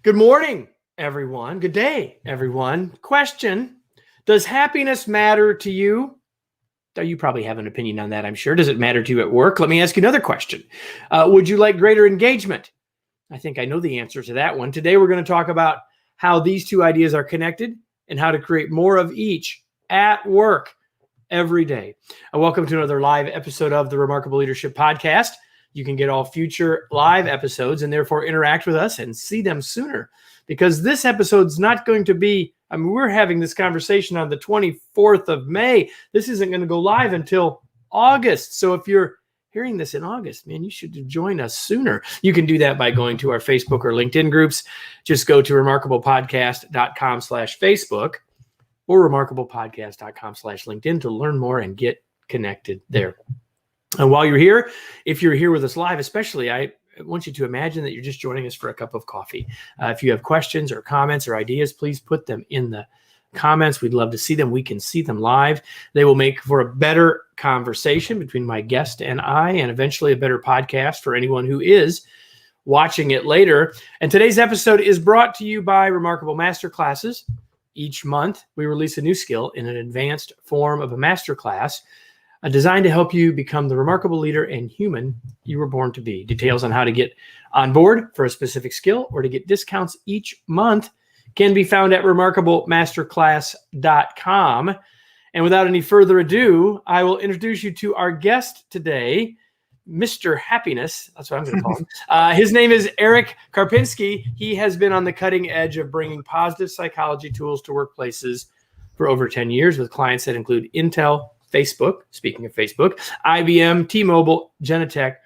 Good morning, everyone. Good day, everyone. Question: does happiness matter to you? You probably have an opinion on that, I'm sure. Does it matter to you at work? Let me ask you another question. Would you like greater engagement? I think I know the answer to that one. Today, we're going to talk about how these two ideas are connected and how to create more of each at work every day. Welcome to another live episode of the Remarkable Leadership Podcast. You can get all future live episodes and therefore interact with us and see them sooner, because this episode's not going to be, we're having this conversation on the 24th of May. This isn't going to go live until August. So if you're hearing this in August, man, you should join us sooner. You can do that by going to our Facebook or LinkedIn groups. Just go to remarkablepodcast.com/Facebook or remarkablepodcast.com/LinkedIn to learn more and get connected there. And while you're here, if you're here with us live, especially, I want you to imagine that you're just joining us for a cup of coffee. If you have questions or comments or ideas, please put them in the comments. We'd love to see them. We can see them live. They will make for a better conversation between my guest and I, and eventually a better podcast for anyone who is watching it later. And today's episode is brought to you by Remarkable Masterclasses. Each month, we release a new skill in an advanced form of a masterclass designed to help you become the remarkable leader and human you were born to be. Details on how to get on board for a specific skill or to get discounts each month can be found at remarkablemasterclass.com. And without any further ado, I will introduce you to our guest today, Mr. Happiness. That's what I'm going to call him. His name is Eric Karpinski. He has been on the cutting edge of bringing positive psychology tools to workplaces for over 10 years with clients that include Intel, Facebook, speaking of Facebook, IBM, T-Mobile, Genentech,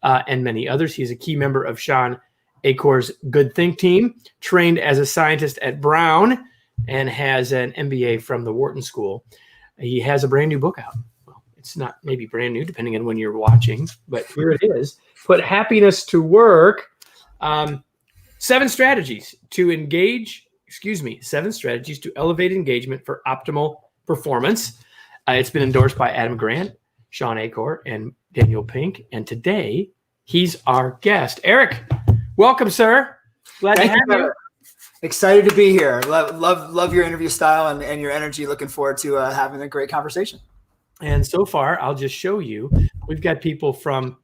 and many others. He's a key member of Sean Acor's Good Think team, trained as a scientist at Brown, and has an MBA from the Wharton School. He has a brand new book out. Well, it's not maybe brand new, depending on when you're watching, but here it is. Put Happiness to Work. 7 strategies to elevate engagement for optimal performance. It's been endorsed by Adam Grant, Sean Acor, and Daniel Pink. And today, he's our guest. Eric, welcome, sir. Glad to have you. Excited to be here. Love your interview style and your energy. Looking forward to having a great conversation. And so far, I'll just show you, we've got people from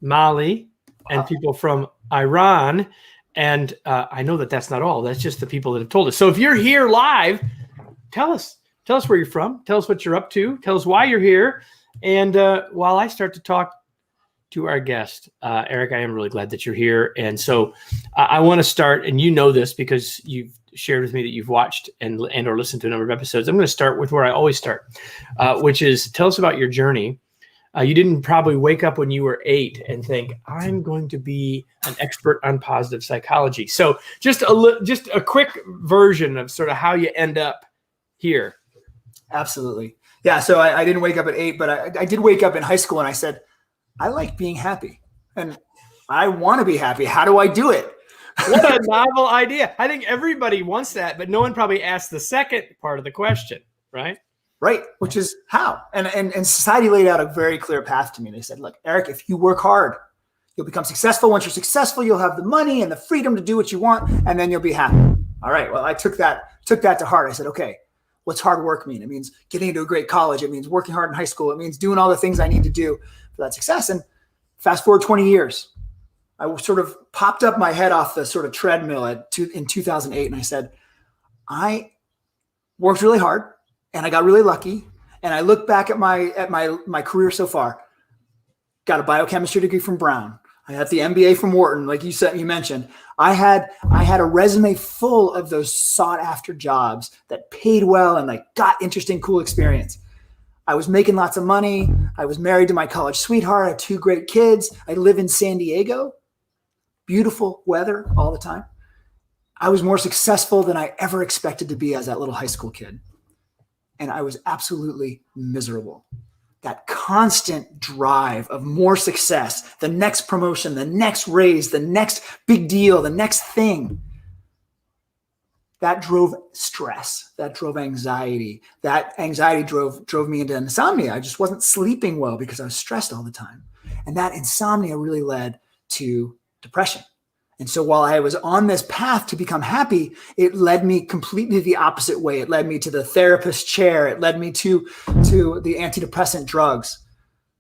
Mali and people from Iran. And I know that that's not all. That's just the people that have told us. So if you're here live, tell us where you're from. Tell us what you're up to. Tell us why you're here. And while I start to talk to our guest, Eric, I am really glad that you're here. And so I want to start, and you know this because you've shared with me that you've watched and or listened to a number of episodes. I'm going to start with where I always start, which is tell us about your journey. You didn't probably wake up when you were 8 and think, I'm going to be an expert on positive psychology. So just a quick version of sort of how you end up here. Absolutely. Yeah. So I didn't wake up at 8, but I did wake up in high school and I said, I like being happy and I want to be happy. How do I do it? What a novel idea. I think everybody wants that, but no one probably asked the second part of the question, right? Right. Which is how? And society laid out a very clear path to me. They said, look, Eric, if you work hard, you'll become successful. Once you're successful, you'll have the money and the freedom to do what you want, and then you'll be happy. All right. Well, I took that to heart. I said, okay, what's hard work mean? It means getting into a great college. It means working hard in high school. It means doing all the things I need to do for that success. And fast forward 20 years, I sort of popped up my head off the sort of treadmill in 2008. And I said, I worked really hard and I got really lucky. And I look back at my career so far, got a biochemistry degree from Brown. I had the MBA from Wharton, like you mentioned. I had a resume full of those sought after jobs that paid well and like got interesting, cool experience. I was making lots of money. I was married to my college sweetheart. I had 2 great kids. I live in San Diego. Beautiful weather all the time. I was more successful than I ever expected to be as that little high school kid. And I was absolutely miserable. That constant drive of more success, the next promotion, the next raise, the next big deal, the next thing. That drove stress. That drove anxiety. That anxiety drove me into insomnia. I just wasn't sleeping well because I was stressed all the time. And that insomnia really led to depression. And so while I was on this path to become happy, it led me completely the opposite way. It led me to the therapist chair. It led me to the antidepressant drugs.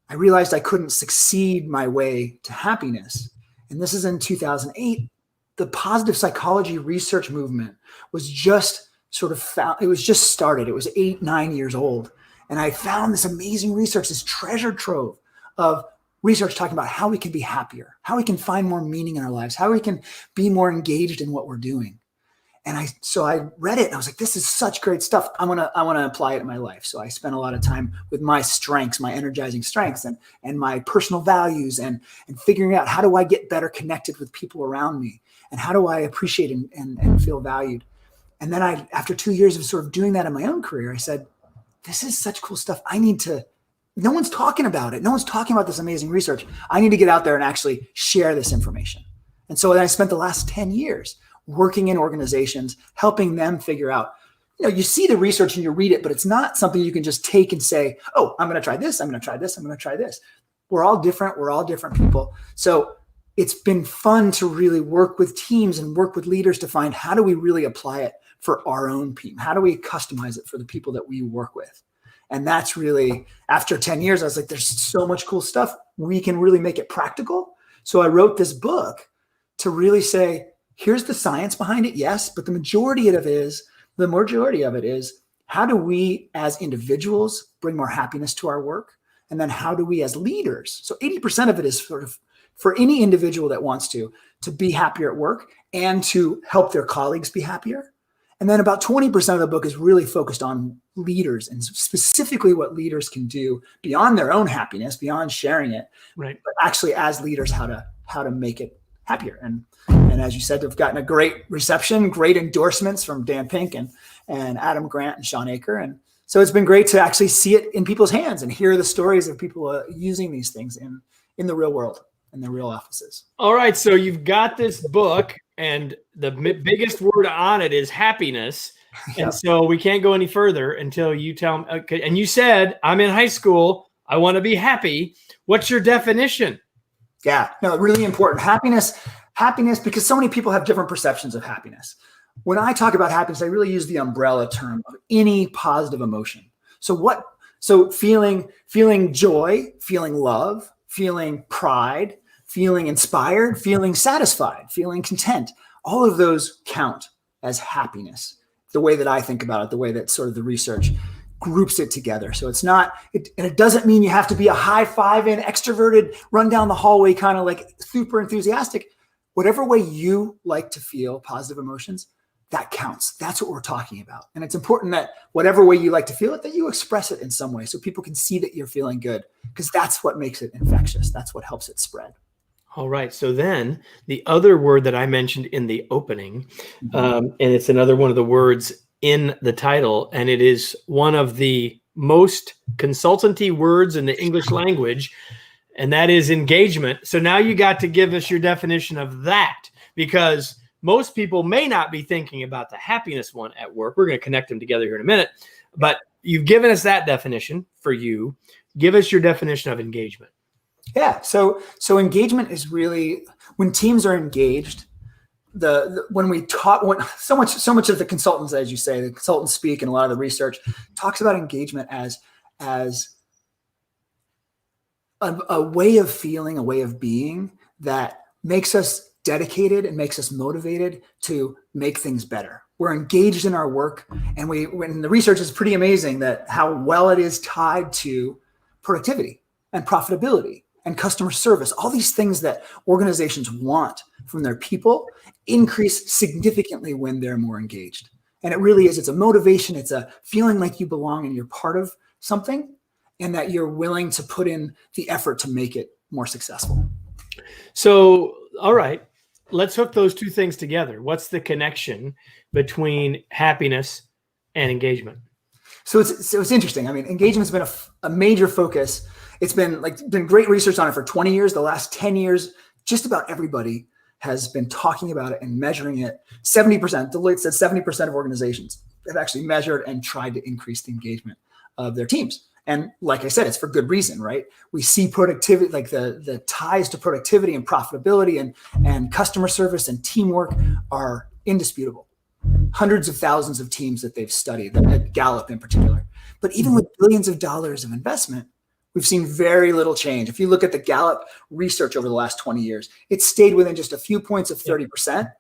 I realized I couldn't succeed my way to happiness. And this is in 2008. The positive psychology research movement was just it was just started. It was 8-9 years old. And I found this amazing research, this treasure trove of research talking about how we can be happier, how we can find more meaning in our lives, how we can be more engaged in what we're doing. And so I read it and I was like, this is such great stuff. I want to apply it in my life. So I spent a lot of time with my strengths, my energizing strengths and my personal values and figuring out how do I get better connected with people around me and how do I appreciate and feel valued. And then after 2 years of sort of doing that in my own career, I said, this is such cool stuff. No one's talking about it. No one's talking about this amazing research. I need to get out there and actually share this information. And so I spent the last 10 years working in organizations, helping them figure out, you see the research and you read it, but it's not something you can just take and say, oh, I'm going to try this. I'm going to try this. I'm going to try this. We're all different. We're all different people. So it's been fun to really work with teams and work with leaders to find how do we really apply it for our own team? How do we customize it for the people that we work with? And that's really, after 10 years, I was like, there's so much cool stuff. We can really make it practical. So I wrote this book to really say, here's the science behind it, yes, but the majority of it is how do we as individuals bring more happiness to our work? And then how do we as leaders? So 80% of it is sort of for any individual that wants to be happier at work and to help their colleagues be happier. And then about 20% of the book is really focused on leaders and specifically what leaders can do beyond their own happiness, beyond sharing it, right? But actually as leaders, how to make it happier. And as you said, they've gotten a great reception, great endorsements from Dan Pink and Adam Grant and Sean Aker. And so it's been great to actually see it in people's hands and hear the stories of people using these things in the real world, in their real offices. All right. So you've got this book and the biggest word on it is happiness. And so we can't go any further until you tell me. Okay. And you said, I'm in high school. I want to be happy. What's your definition? Yeah, no, really important. Happiness, because so many people have different perceptions of happiness. When I talk about happiness, I really use the umbrella term of any positive emotion. So feeling joy, feeling love, feeling pride, feeling inspired, feeling satisfied, feeling content, all of those count as happiness. The way that I think about it, the way that sort of the research groups it together. So and it doesn't mean you have to be a high-fiving, extroverted, run down the hallway, kind of like super enthusiastic. Whatever way you like to feel positive emotions, that counts. That's what we're talking about. And it's important that whatever way you like to feel it, that you express it in some way so people can see that you're feeling good, because that's what makes it infectious. That's what helps it spread. All right. So then the other word that I mentioned in the opening, and it's another one of the words in the title, and it is one of the most consultancy words in the English language, and that is engagement. So now you got to give us your definition of that, because most people may not be thinking about the happiness one at work. We're going to connect them together here in a minute, but you've given us that definition for you. Give us your definition of engagement. Yeah. So engagement is really when teams are engaged. When we talk, so much of the consultants, as you say, the consultants speak, and a lot of the research talks about engagement as a way of feeling, a way of being that makes us dedicated and makes us motivated to make things better. We're engaged in our work, and when the research is pretty amazing that how well it is tied to productivity and profitability and customer service. All these things that organizations want from their people increase significantly when they're more engaged. And it really is, it's a motivation. It's a feeling like you belong and you're part of something, and that you're willing to put in the effort to make it more successful. So, all right, let's hook those two things together. What's the connection between happiness and engagement? So it's interesting. I mean, engagement's been a major focus. It's been great research on it for 20 years. The last 10 years, just about everybody has been talking about it and measuring it. 70%, Deloitte said 70% of organizations have actually measured and tried to increase the engagement of their teams. And like I said, it's for good reason, right? We see productivity, like the ties to productivity and profitability and customer service and teamwork are indisputable. Hundreds of thousands of teams that they've studied, at Gallup in particular. But even with billions of dollars of investment, we've seen very little change. If you look at the Gallup research over the last 20 years, it stayed within just a few points of 30%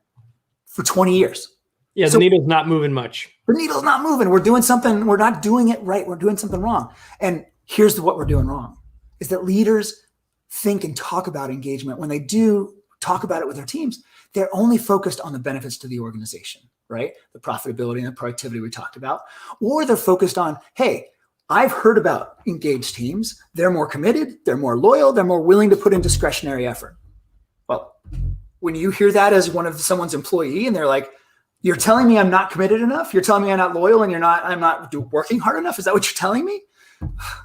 for 20 years. Yeah, the needle's not moving much. The needle's not moving. We're doing something. We're not doing it right. We're doing something wrong. And here's what we're doing wrong is that leaders think and talk about engagement. When they do talk about it with their teams, they're only focused on the benefits to the organization, right? The profitability and the productivity we talked about. Or they're focused on, hey, I've heard about engaged teams. They're more committed. They're more loyal. They're more willing to put in discretionary effort. Well, when you hear that as one of someone's employee and they're like, you're telling me I'm not committed enough? You're telling me I'm not loyal and I'm not working hard enough? Is that what you're telling me?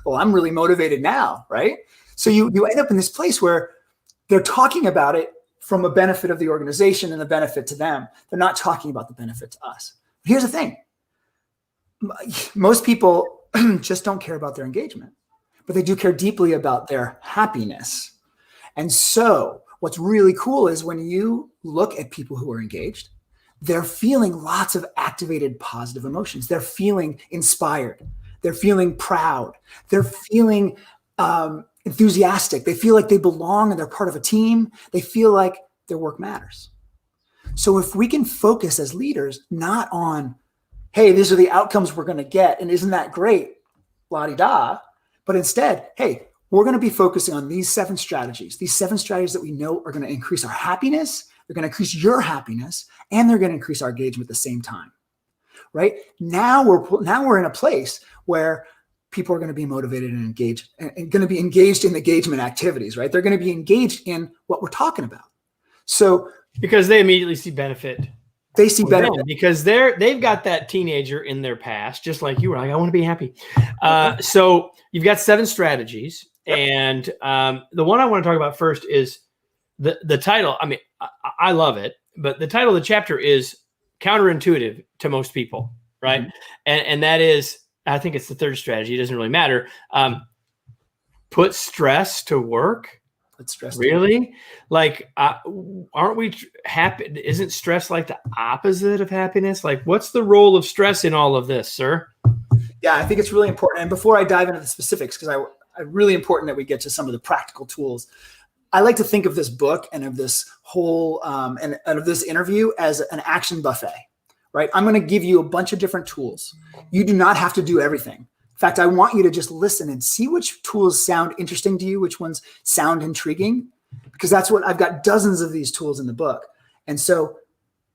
Well, I'm really motivated now, right? So you end up in this place where they're talking about it from a benefit of the organization and the benefit to them. They're not talking about the benefit to us. But here's the thing. Most people just don't care about their engagement, but they do care deeply about their happiness. And so what's really cool is when you look at people who are engaged, they're feeling lots of activated positive emotions. They're feeling inspired. They're feeling proud. They're feeling enthusiastic. They feel like they belong and they're part of a team. They feel like their work matters. So if we can focus as leaders, not on, hey, these are the outcomes we're going to get, and isn't that great, la-di-da, but instead, hey, we're going to be focusing on these 7 strategies that we know are going to increase our happiness, they're going to increase your happiness, and they're going to increase our engagement at the same time, right? Now we're in a place where people are going to be motivated and engaged and going to be engaged in engagement activities, right? They're going to be engaged in what we're talking about. So because they immediately see benefit. They see benefit because they've got that teenager in their past, just like you were like, I want to be happy. So you've got 7 strategies. Yep. And the one I want to talk about first is the title. I mean, I love it, but the title of the chapter is counterintuitive to most people, right? Mm-hmm. And that is, I think it's the 3rd strategy. It doesn't really matter. Put stress to work. Put stress. Really? Like, aren't we happy? Isn't stress like the opposite of happiness? Like, what's the role of stress in all of this, sir? Yeah, I think it's really important. And before I dive into the specifics, because I really important that we get to some of the practical tools. I like to think of this book and of this whole and of this interview as an action buffet, right? I'm going to give you a bunch of different tools. You do not have to do everything. In fact, I want you to just listen and see which tools sound interesting to you, which ones sound intriguing, because that's what I've got dozens of these tools in the book. And so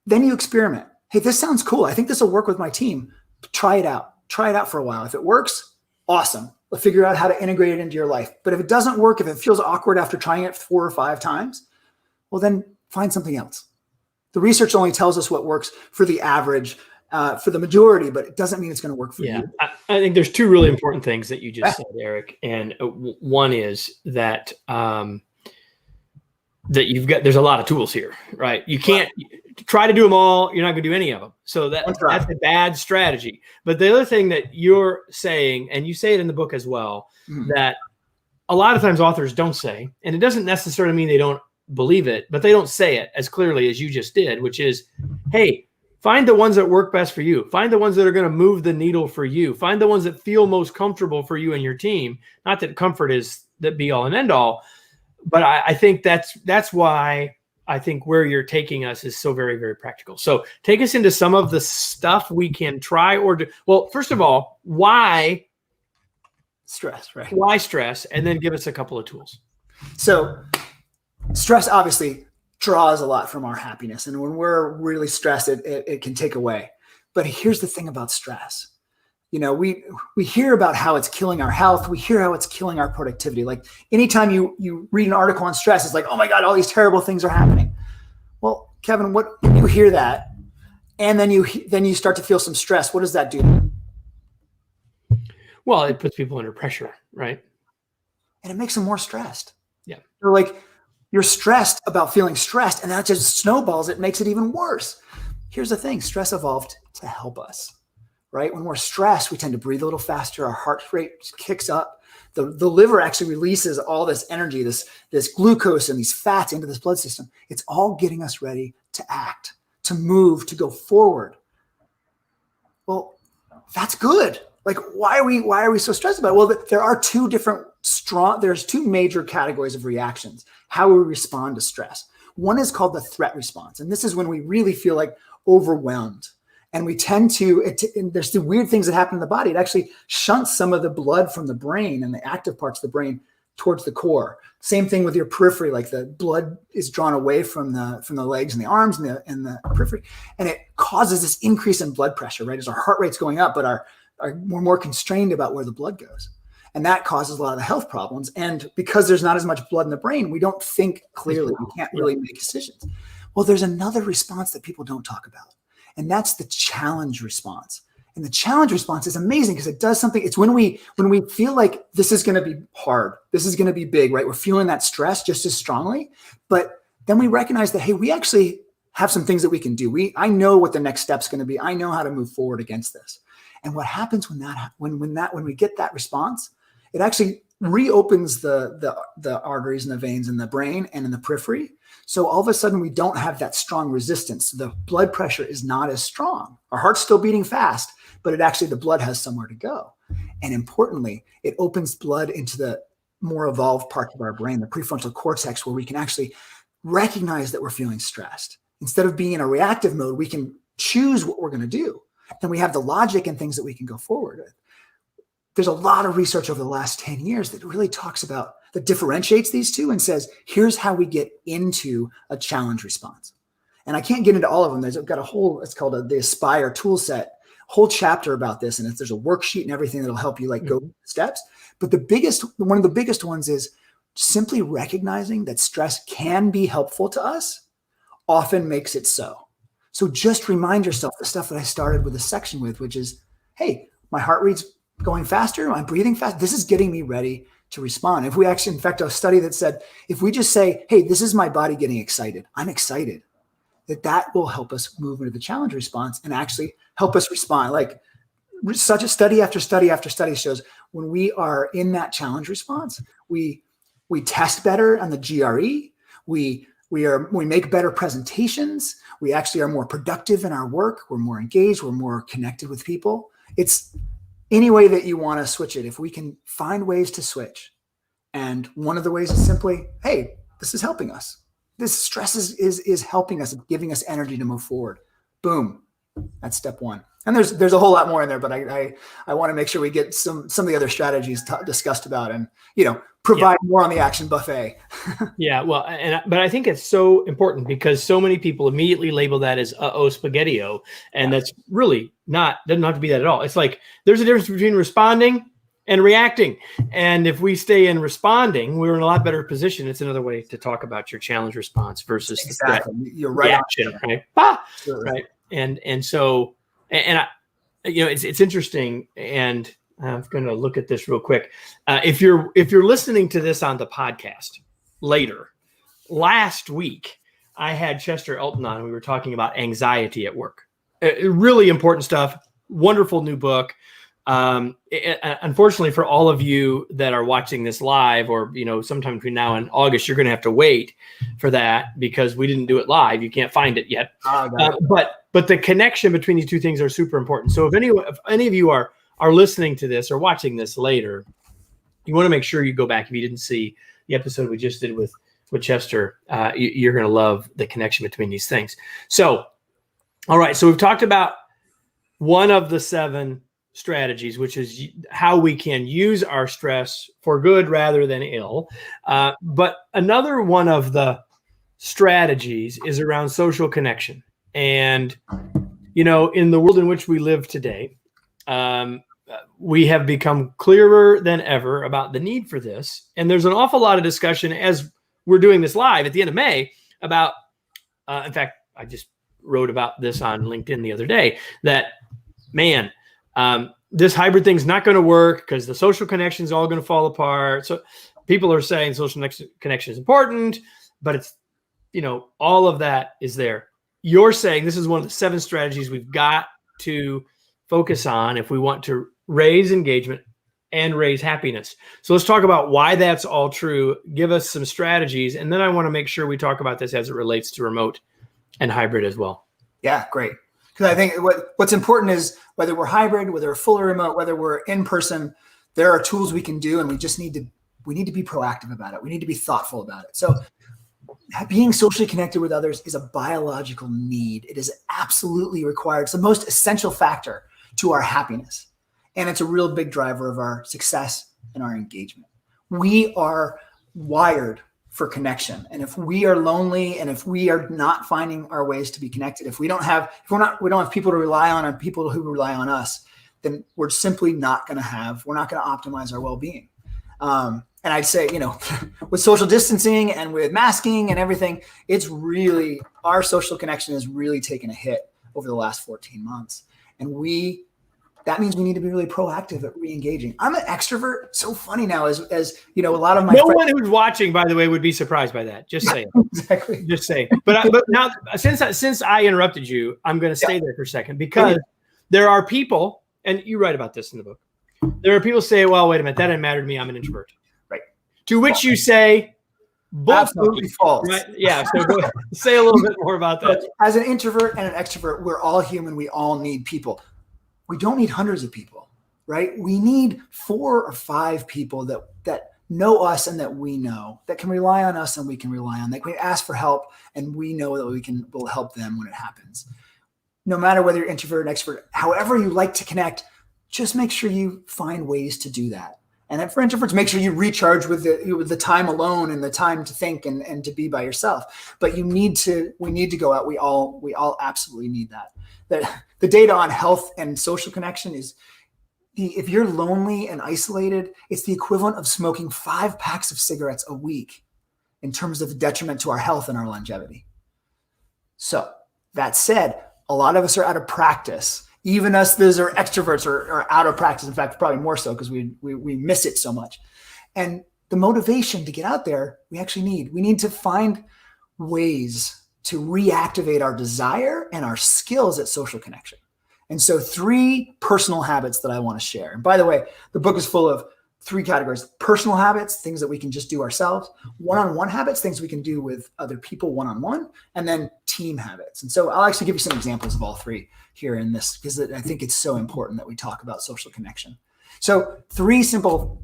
then you experiment. Hey, this sounds cool. I think this will work with my team. Try it out. Try it out for a while. If it works, awesome. We'll figure out how to integrate it into your life. But if it doesn't work, if it feels awkward after trying it 4 or 5 times, well, then find something else. The research only tells us what works for the average, for the majority, but it doesn't mean it's going to work for you. I think there's 2 really important things that you just said, Eric. And one is that there's a lot of tools here, right? You can't try to do them all. You're not going to do any of them. So that's a bad strategy. But the other thing that you're saying, and you say it in the book as well, that a lot of times authors don't say, and it doesn't necessarily mean they don't believe it, but they don't say it as clearly as you just did, which is, hey, find the ones that work best for you. Find the ones that are going to move the needle for you. Find the ones that feel most comfortable for you and your team. Not that comfort is the be all and end all, but I think that's why I think where you're taking us is so very, very practical. So take us into some of the stuff we can try or do. Well, first of all, why stress, right? Why stress? And then give us a couple of tools. So stress obviously draws a lot from our happiness. And when we're really stressed, it can take away. But here's the thing about stress. You know, we hear about how it's killing our health. We hear how it's killing our productivity. Like anytime you read an article on stress, it's like, oh my God, all these terrible things are happening. Well, Kevin, when you hear that, and then you start to feel some stress, what does that do? Well, it puts people under pressure, right? And it makes them more stressed. Yeah. You're stressed about feeling stressed, and that just snowballs. It makes it even worse. Here's the thing. Stress evolved to help us. right? When we're stressed, we tend to breathe a little faster. Our heart rate kicks up. The liver actually releases all this energy, this glucose and these fats into this blood system. It's all getting us ready to act, to move, to go forward. Well, that's good. Like, why are we so stressed about it? Well, there are there's two major categories of reactions, how we respond to stress. One is called the threat response. And this is when we really feel like overwhelmed. And we tend to, there's the weird things that happen in the body. It actually shunts some of the blood from the brain and the active parts of the brain towards the core. Same thing with your periphery, like the blood is drawn away from the legs and the arms and the periphery. And it causes this increase in blood pressure, right? As our heart rate's going up, but we're more constrained about where the blood goes. And that causes a lot of the health problems. And because there's not as much blood in the brain, we don't think clearly. We can't really make decisions. Well, there's another response that people don't talk about. And that's the challenge response. And the challenge response is amazing because it does something. It's when we feel like this is going to be hard, this is going to be big, right? We're feeling that stress just as strongly, but then we recognize that, hey, we actually have some things that we can do. I know what the next step's going to be. I know how to move forward against this. And what happens when we get that response, it actually reopens the arteries and the veins in the brain and in the periphery. So all of a sudden we don't have that strong resistance. The blood pressure is not as strong. Our heart's still beating fast, but the blood has somewhere to go. And importantly, it opens blood into the more evolved parts of our brain, the prefrontal cortex, where we can actually recognize that we're feeling stressed. Instead of being in a reactive mode, we can choose what we're going to do. Then we have the logic and things that we can go forward with. There's a lot of research over the last 10 years that really talks about, that differentiates these two and says, here's how we get into a challenge response. And I can't get into all of them. I've got it's called the Aspire tool set, whole chapter about this. And there's a worksheet and everything that'll help you go steps. But one of the biggest ones is simply recognizing that stress can be helpful to us often makes it so. So just remind yourself the stuff that I started with a section with, which is, hey, my heart rate's going faster, I'm breathing fast. This is getting me ready to respond. If we actually, in fact, a study that said, if we just say, hey, this is my body getting excited, I'm excited, that will help us move into the challenge response and actually help us respond. Like such a study after study after study shows when we are in that challenge response, we test better on the GRE. We make better presentations. We actually are more productive in our work. We're more engaged. We're more connected with people. It's any way that you want to switch it. If we can find ways to switch. And one of the ways is simply, hey, this is helping us. This stress is helping us, giving us energy to move forward. Boom. That's step one. And there's a whole lot more in there, but I want to make sure we get some of the other strategies discussed about and, provide more on the action buffet. Yeah. Well, but I think it's so important because so many people immediately label that as spaghetti-o. And that's really doesn't have to be that at all. It's like, there's a difference between responding and reacting. And if we stay in responding, we're in a lot better position. It's another way to talk about your challenge response versus exactly. You're right. Reaction, right? Right. And so, it's interesting. And I'm going to look at this real quick. If you're listening to this on the podcast later, last week I had Chester Elton on. We were talking about anxiety at work. Really important stuff. Wonderful new book. Unfortunately for all of you that are watching this live, or sometime between now and August, you're going to have to wait for that because we didn't do it live. You can't find it yet. But the connection between these two things are super important. So if any of you are listening to this or watching this later, you want to make sure you go back. If you didn't see the episode we just did with Chester, you're going to love the connection between these things. So, all right. So we've talked about one of the 7 strategies, which is how we can use our stress for good rather than ill. But another one of the strategies is around social connection. And, in the world in which we live today, we have become clearer than ever about the need for this. And there's an awful lot of discussion as we're doing this live at the end of May about, in fact, I just wrote about this on LinkedIn the other day, that, man, this hybrid thing's not going to work because the social connection is all going to fall apart. So people are saying social connection is important, but it's, all of that is there. You're saying this is one of the 7 strategies we've got to focus on if we want to raise engagement and raise happiness. So let's talk about why that's all true. Give us some strategies. And then I want to make sure we talk about this as it relates to remote and hybrid as well. Yeah, great. Because I think what's important is whether we're hybrid, whether we're fully remote, whether we're in person, there are tools we can do, and we need to be proactive about it. We need to be thoughtful about it. So being socially connected with others is a biological need. It is absolutely required. It's the most essential factor to our happiness. And it's a real big driver of our success and our engagement. We are wired for connection. And if we are lonely, and if we are not finding our ways to be connected, if we don't have people to rely on, and people who rely on us, then we're simply not going to optimize our well-being. And I'd say, with social distancing and with masking and everything, it's really, our social connection has really taken a hit over the last 14 months. And that means we need to be really proactive at re-engaging. I'm an extrovert. So funny now, as a lot of my no one who's watching, by the way, would be surprised by that. Just saying. Exactly. Just saying. But now, since I interrupted you, I'm going to stay there for a second, because there are people, and you write about this in the book. There are people who say, well, wait a minute, that didn't matter to me. I'm an introvert. Right. To which you say, absolutely false. Right? Yeah. So go ahead. Say a little bit more about that. But as an introvert and an extrovert, we're all human. We all need people. We don't need hundreds of people, right? We need 4 or 5 people that know us and that we know, that can rely on us and we can rely on. That we ask for help and we know that we'll help them when it happens. No matter whether you're introvert or extrovert, however you like to connect, just make sure you find ways to do that. And for introverts, make sure you recharge with the time alone and the time to think and to be by yourself. But we need to go out. We all absolutely need that. The data on health and social connection is, if you're lonely and isolated, it's the equivalent of smoking 5 packs of cigarettes a week in terms of the detriment to our health and our longevity. So that said, a lot of us are out of practice. Even us that are extroverts are out of practice. In fact, probably more so because we miss it so much. And the motivation to get out there, we need to find ways to reactivate our desire and our skills at social connection. And so 3 personal habits that I want to share. And by the way, the book is full of 3 categories: personal habits, things that we can just do ourselves; one-on-one habits, things we can do with other people one-on-one; and then team habits. And so I'll actually give you some examples of all 3 here in this, because I think it's so important that we talk about social connection. So 3 simple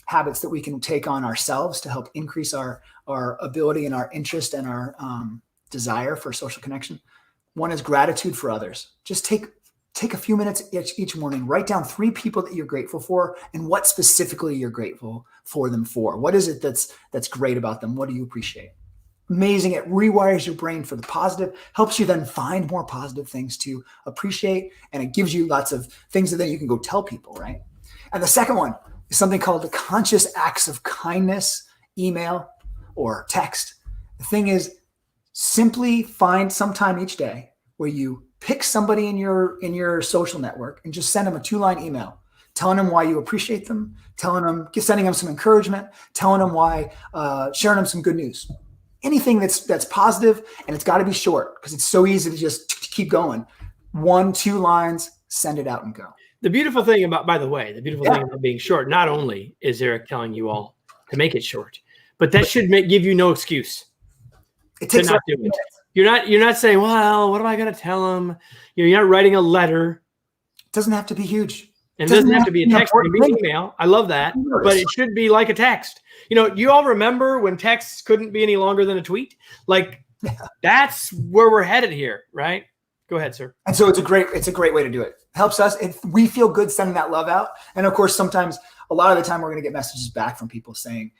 habits that we can take on ourselves to help increase our ability and our interest and our desire for social connection. One is gratitude for others. Just take a few minutes each morning, write down 3 people that you're grateful for and what specifically you're grateful for them for. What is it that's great about them? What do you appreciate? Amazing. It rewires your brain for the positive, helps you then find more positive things to appreciate, and it gives you lots of things that then you can go tell people, right? And the second one is something called the conscious acts of kindness, email or text. The thing is, simply find some time each day where you pick somebody in your social network and just send them a 2-line email, telling them why you appreciate them, sending them some encouragement, telling them why, sharing them some good news. Anything that's positive, and it's got to be short because it's so easy to just keep going. 1-2 lines, send it out and go. The beautiful thing about being short, not only is Eric telling you all to make it short, but that should give you no excuse. It takes to not do it. You're not saying, well, what am I going to tell them? You're not writing a letter. It doesn't have to be huge. And it doesn't have to be a text. It can be an email. I love that. But it should be like a text. You all remember when texts couldn't be any longer than a tweet? That's where we're headed here, right? Go ahead, sir. And so it's a great way to do it. Helps us. If we feel good sending that love out. And of course, sometimes, a lot of the time, we're going to get messages back from people saying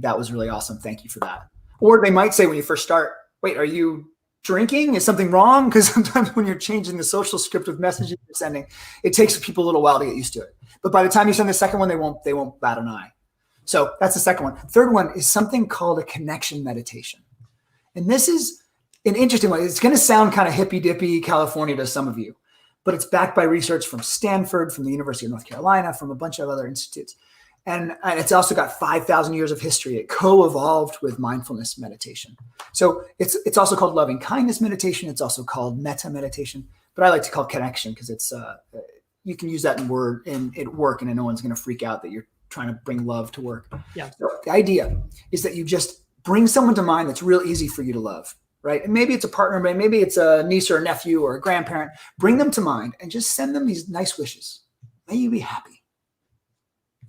that was really awesome. Thank you for that. Or they might say when you first start, wait, are you drinking? Is something wrong? Because sometimes when you're changing the social script of messages you're sending, it takes people a little while to get used to it. But by the time you send the second one, they won't bat an eye. So that's the second one. Third one is something called a connection meditation. And this is an interesting one. It's going to sound kind of hippy-dippy California to some of you, but it's backed by research from Stanford, from the University of North Carolina, from a bunch of other institutes. And it's also got 5,000 years of history. It co-evolved with mindfulness meditation. So it's also called loving kindness meditation. It's also called metta meditation, but I like to call it connection because it's you can use that in work and no one's going to freak out that you're trying to bring love to work. Yeah. So the idea is that you just bring someone to mind that's real easy for you to love, right? And maybe it's a partner, maybe it's a niece or a nephew or a grandparent. Bring them to mind and just send them these nice wishes. May you be happy.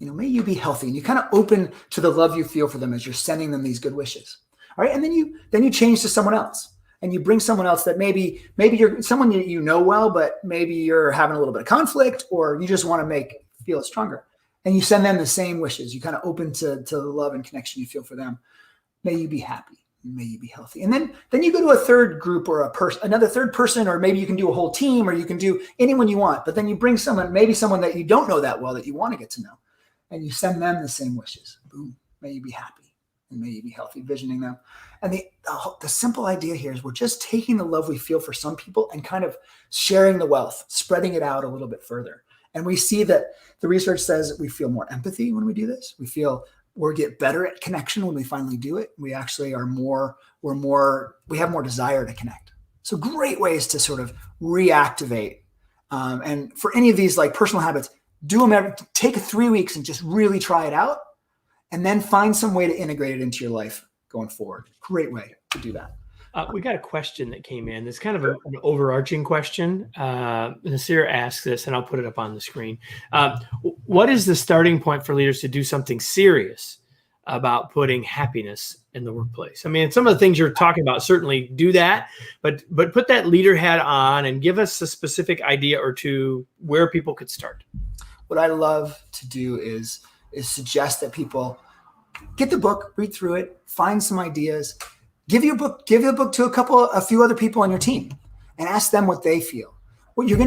May you be healthy, and you kind of open to the love you feel for them as you're sending them these good wishes. All right. And then you change to someone else, and you bring someone else that maybe you're someone you know well, but maybe you're having a little bit of conflict, or you just want to feel it stronger. And you send them the same wishes. You kind of open to the love and connection you feel for them. May you be happy. May you be healthy. And then you go to a third group or another third person, or maybe you can do a whole team, or you can do anyone you want. But then you bring someone that you don't know that well that you want to get to know. And you send them the same wishes. Boom. May you be happy and may you be healthy, visioning them. And the simple idea here is we're just taking the love we feel for some people and kind of sharing the wealth, spreading it out a little bit further. And we see that the research says we feel more empathy when we do this. We get better at connection when we finally do it. We actually we have more desire to connect. So great ways to sort of reactivate. And for any of these like personal habits, take 3 weeks and just really try it out, and then find some way to integrate it into your life going forward. Great way to do that. We got a question that came in. It's kind of an overarching question. Nasir asks this, and I'll put it up on the screen. What is the starting point for leaders to do something serious about putting happiness in the workplace? I mean, some of the things you're talking about certainly do that, but put that leader hat on and give us a specific idea or two where people could start. What I love to do is suggest that people get the book, read through it, find some ideas, give the book to a few other people on your team, and ask them what they feel. Well, you're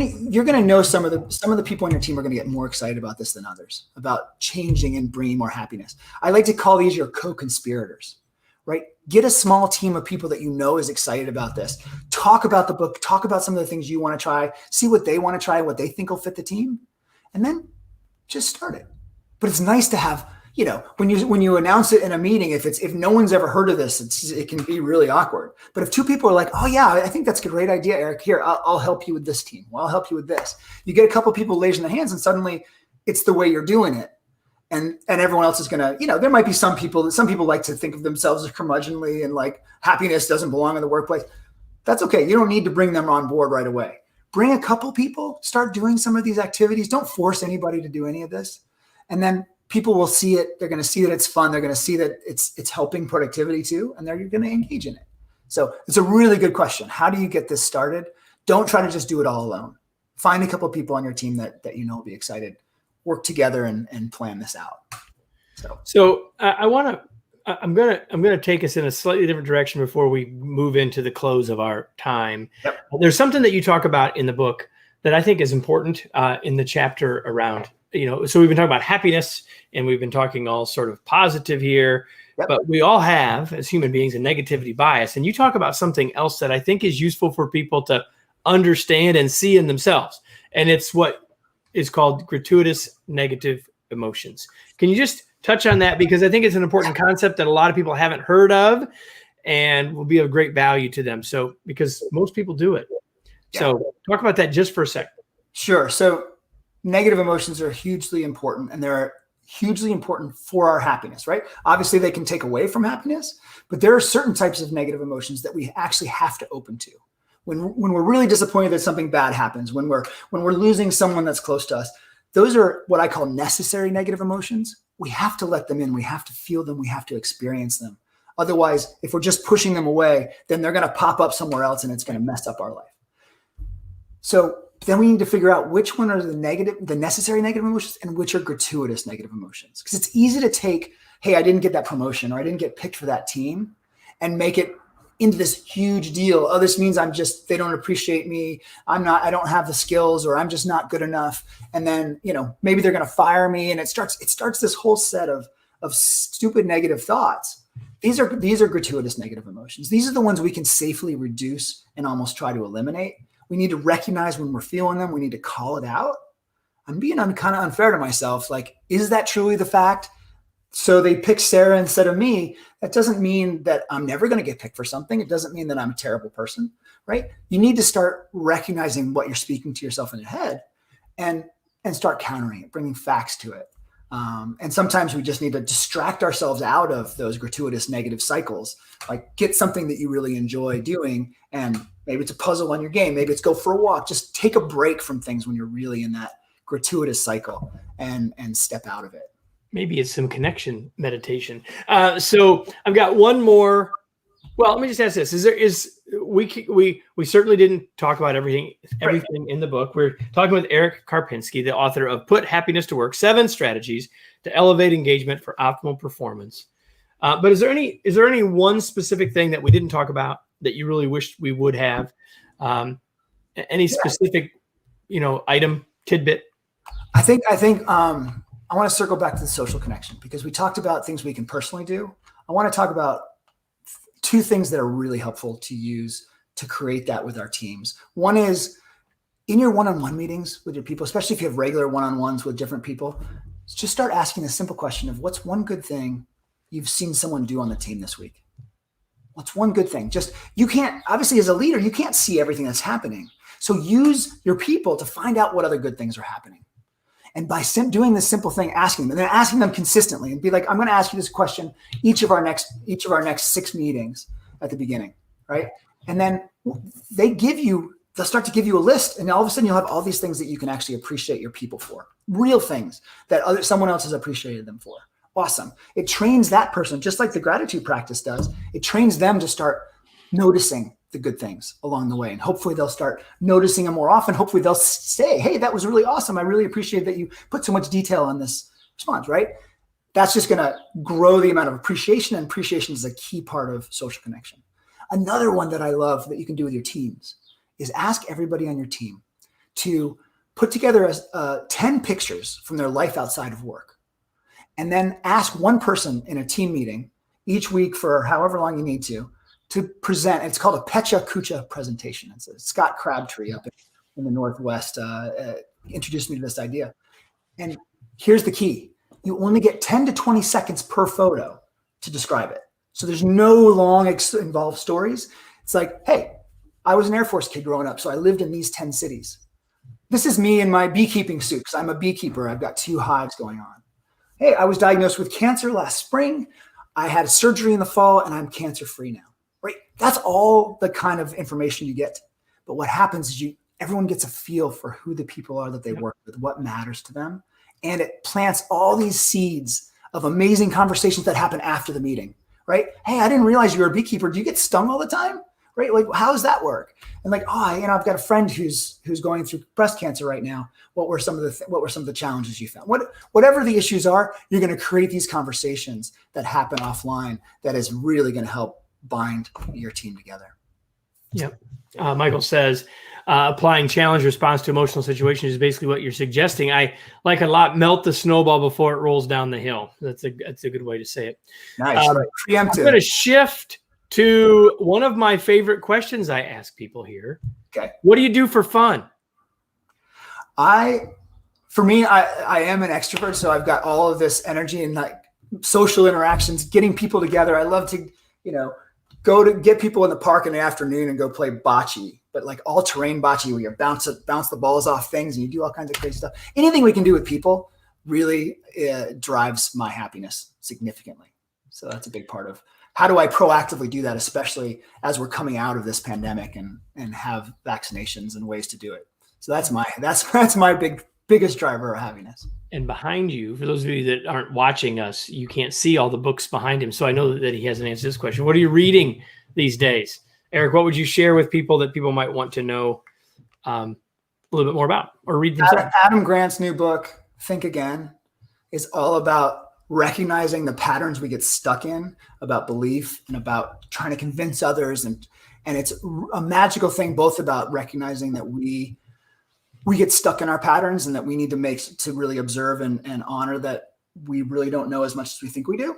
gonna know some of the people on your team are gonna get more excited about this than others, about changing and bringing more happiness. I like to call these your co-conspirators, right? Get a small team of people that you know is excited about this. Talk about the book, talk about some of the things you want to try, see what they want to try, what they think will fit the team. And then just start it. But it's nice to have, when you announce it in a meeting, if no one's ever heard of this, it can be really awkward. But if two people are like, oh yeah, I think that's a great idea, Eric, here, I'll help you with this team. Well, I'll help you with this. You get a couple of people raising their hands, and suddenly it's the way you're doing it. And everyone else is going to, there might be some people like to think of themselves as curmudgeonly and like happiness doesn't belong in the workplace. That's okay. You don't need to bring them on board right away. Bring a couple people, start doing some of these activities. Don't force anybody to do any of this. And then people will see it. They're going to see that it's fun. They're going to see that it's helping productivity too. And they're going to engage in it. So it's a really good question. How do you get this started? Don't try to just do it all alone. Find a couple people on your team that will be excited. Work together and plan this out. So I'm gonna take us in a slightly different direction before we move into the close of our time. Yep. There's something that you talk about in the book that I think is important in the chapter around, so we've been talking about happiness and we've been talking all sort of positive here, yep. But we all have as human beings a negativity bias. And you talk about something else that I think is useful for people to understand and see in themselves. And it's what is called gratuitous negative emotions. Can you just touch on that? Because I think it's an important concept that a lot of people haven't heard of and will be of great value to them. So, because most people do it. Yeah. So talk about that just for a second. Sure. So negative emotions are hugely important, and they're hugely important for our happiness, right? Obviously they can take away from happiness, but there are certain types of negative emotions that we actually have to open to. When we're really disappointed that something bad happens, when we're losing someone that's close to us, those are what I call necessary negative emotions. We have to let them in. We have to feel them. We have to experience them. Otherwise, if we're just pushing them away, then they're going to pop up somewhere else and it's going to mess up our life. So then we need to figure out which one are the necessary negative emotions and which are gratuitous negative emotions. Because it's easy to take, hey, I didn't get that promotion or I didn't get picked for that team, and make it into this huge deal. Oh, this means they don't appreciate me. I don't have the skills, or I'm just not good enough. And then, maybe they're going to fire me. And it starts this whole set of stupid negative thoughts. These are gratuitous negative emotions. These are the ones we can safely reduce and almost try to eliminate. We need to recognize when we're feeling them. We need to call it out. I'm being kind of unfair to myself. Like, is that truly the fact? So they pick Sarah instead of me. That doesn't mean that I'm never going to get picked for something. It doesn't mean that I'm a terrible person, right? You need to start recognizing what you're speaking to yourself in your head and start countering it, bringing facts to it. And sometimes we just need to distract ourselves out of those gratuitous negative cycles. Like, get something that you really enjoy doing, and maybe it's a puzzle on your game. Maybe it's go for a walk. Just take a break from things when you're really in that gratuitous cycle and step out of it. Maybe it's some connection meditation. So I've got one more. Well, let me just ask this: we certainly didn't talk about everything in the book. We're talking with Eric Karpinski, the author of "Put Happiness to Work: 7 Strategies to Elevate Engagement for Optimal Performance." But is there any one specific thing that we didn't talk about that you really wished we would have? Any specific, item, tidbit? I think I want to circle back to the social connection, because we talked about things we can personally do. I want to talk about 2 things that are really helpful to use to create that with our teams. One is in your one-on-one meetings with your people, especially if you have regular one-on-ones with different people, just start asking a simple question of, what's one good thing you've seen someone do on the team this week? What's one good thing? You can't, obviously as a leader, you can't see everything that's happening. So use your people to find out what other good things are happening. And by doing this simple thing, asking them, and then asking them consistently, and be like, I'm going to ask you this question each of our next 6 meetings at the beginning, right? And then they'll start to give you a list, and all of a sudden you'll have all these things that you can actually appreciate your people for, real things that someone else has appreciated them for. Awesome. It trains that person, just like the gratitude practice does. It trains them to start noticing the good things along the way. And hopefully they'll start noticing them more often. Hopefully they'll say, hey, that was really awesome. I really appreciate that you put so much detail on this response, right? That's just going to grow the amount of appreciation, and appreciation is a key part of social connection. Another one that I love that you can do with your teams is ask everybody on your team to put together 10 pictures from their life outside of work. And then ask one person in a team meeting each week for however long you need to present. It's called a Pecha Kucha presentation. It's Scott Crabtree up in the Northwest introduced me to this idea. And here's the key. You only get 10 to 20 seconds per photo to describe it. So there's no long involved stories. It's like, hey, I was an Air Force kid growing up, so I lived in these 10 cities. This is me in my beekeeping suit, because I'm a beekeeper. I've got 2 hives going on. Hey, I was diagnosed with cancer last spring. I had surgery in the fall, and I'm cancer-free now, right? That's all the kind of information you get. But what happens is everyone gets a feel for who the people are that they work with, what matters to them. And it plants all these seeds of amazing conversations that happen after the meeting, right? Hey, I didn't realize you were a beekeeper. Do you get stung all the time? Right? Like, how does that work? And like, I've got a friend who's going through breast cancer right now. What were some of the challenges you found? Whatever the issues are, you're going to create these conversations that happen offline that is really going to help bind your team together. Yep. Michael says, applying challenge response to emotional situations is basically what you're suggesting. I like a lot, melt the snowball before it rolls down the hill. That's a good way to say it. Nice. I'm going to shift to one of my favorite questions I ask people here. Okay. What do you do for fun? I am an extrovert, so I've got all of this energy and like social interactions, getting people together. I love to, go to get people in the park in the afternoon and go play bocce, but like all terrain bocce where you bounce the balls off things and you do all kinds of crazy stuff. Anything we can do with people really drives my happiness significantly. So that's a big part of how do I proactively do that, especially as we're coming out of this pandemic and have vaccinations and ways to do it. So that's my biggest driver of happiness. And behind you, for those of you that aren't watching us, you can't see all the books behind him. So I know that he hasn't answered this question. What are you reading these days? Eric, what would you share with people that people might want to know a little bit more about or read themselves? Adam Grant's new book, Think Again, is all about recognizing the patterns we get stuck in about belief and about trying to convince others. And it's a magical thing, both about recognizing that we get stuck in our patterns and that we need to really observe and honor that we really don't know as much as we think we do.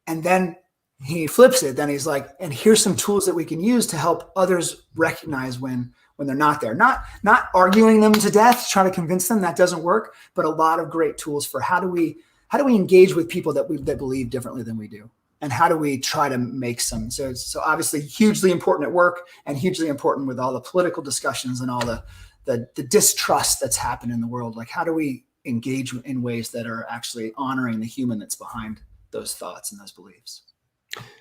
And then he flips it. Then he's like, and here's some tools that we can use to help others recognize when when they're not there. Not arguing them to death, trying to convince them, that doesn't work, but a lot of great tools for how do we engage with people that believe differently than we do, and how do we try to make some. So obviously hugely important at work, and hugely important with all the political discussions and all the distrust that's happened in the world. Like, how do we engage in ways that are actually honoring the human that's behind those thoughts and those beliefs?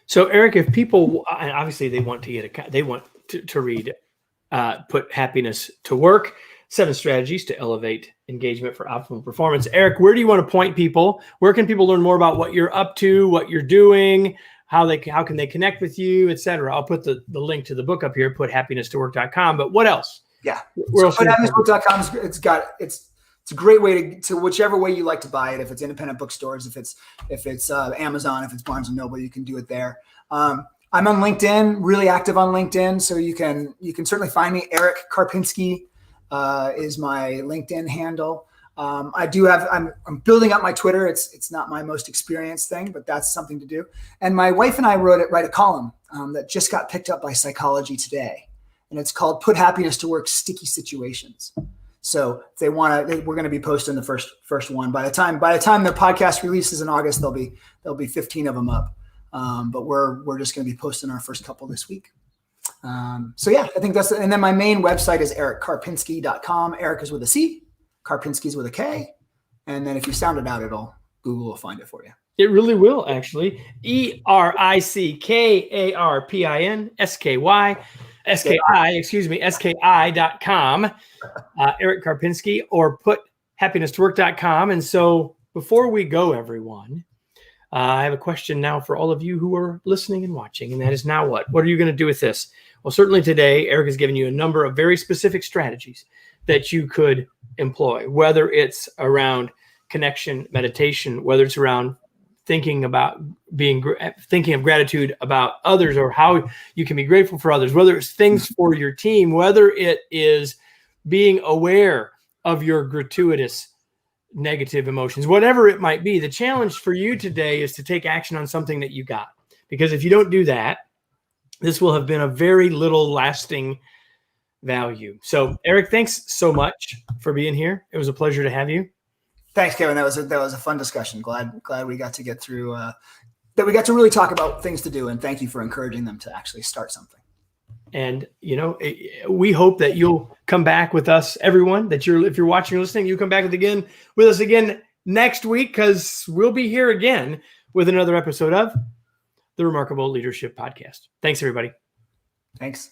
So Eric, if people, and obviously they want to read Put Happiness to Work, 7 Strategies to Elevate Engagement for Optimal Performance. Eric, where do you want to point people? Where can people learn more about what you're up to, what you're doing, how can they connect with you, et cetera? I'll put the link to the book up here, puthappiness-to-work.com. But what else? Yeah. So puthappiness-to-work.com, it's a great way to whichever way you like to buy it. If it's independent bookstores, if it's Amazon, if it's Barnes & Noble, you can do it there. I'm on LinkedIn, really active on LinkedIn. So you can certainly find me. Eric Karpinski is my LinkedIn handle. I'm building up my Twitter. It's not my most experienced thing, but that's something to do. And my wife and I write a column that just got picked up by Psychology Today, and it's called "Put Happiness to Work: Sticky Situations." So if they want to, we're going to be posting the first one. By the time the podcast releases in August, there'll be 15 of them up. But we're just going to be posting our first couple this week. So yeah, I think that's it. And then my main website is erickarpinski.com. Eric is with a C, Karpinski is with a K. And then if you sound it out, Google will find it for you. It really will, actually. ERICKARPINSKI.com, Eric Karpinski, or puthappiness-to-work.com. And so before we go, everyone, I have a question now for all of you who are listening and watching, and that is, now what? What are you going to do with this? Well, certainly today, Eric has given you a number of very specific strategies that you could employ, whether it's around connection, meditation, whether it's around thinking of gratitude about others, or how you can be grateful for others, whether it's things for your team, whether it is being aware of your gratuitous negative emotions, whatever it might be. The challenge for you today is to take action on something that you got, because if you don't do that, this will have been a very little lasting value. So Eric, thanks so much for being here. It was a pleasure to have you. Thanks, Kevin. That was a fun discussion. Glad we got to get through that. We got to really talk about things to do, and thank you for encouraging them to actually start something. And we hope that you'll come back with us, everyone. If you're watching or listening, you come back with us again next week, because we'll be here again with another episode of the Remarkable Leadership Podcast. Thanks, everybody. Thanks.